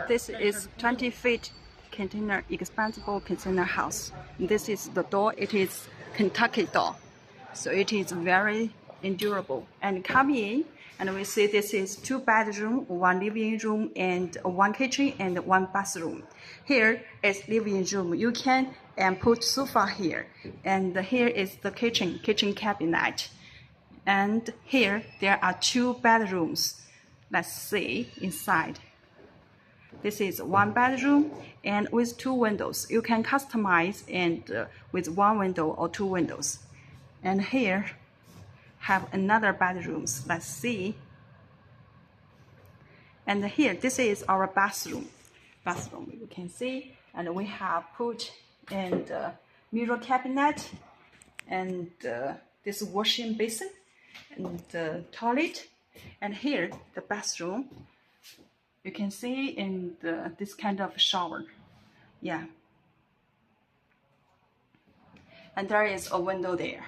This is 20 feet container, expandable container house. This is the door. It is Kentucky door, so it is very endurable. And come in, and we see this is 2 bedroom, 1 living room, and 1 kitchen and 1 bathroom. Here is living room. You can put sofa here, and here is the kitchen cabinet. And here there are 2 bedrooms. Let's see inside. This is 1 bedroom and with 2 windows. You can customize and with 1 window or 2 windows. And here have another bedrooms. Let's see. And here, this is our bathroom. You can see, and we have put in the mirror cabinet and this washing basin and the toilet. And here the bathroom. You can see in this kind of shower. Yeah. And there is a window there.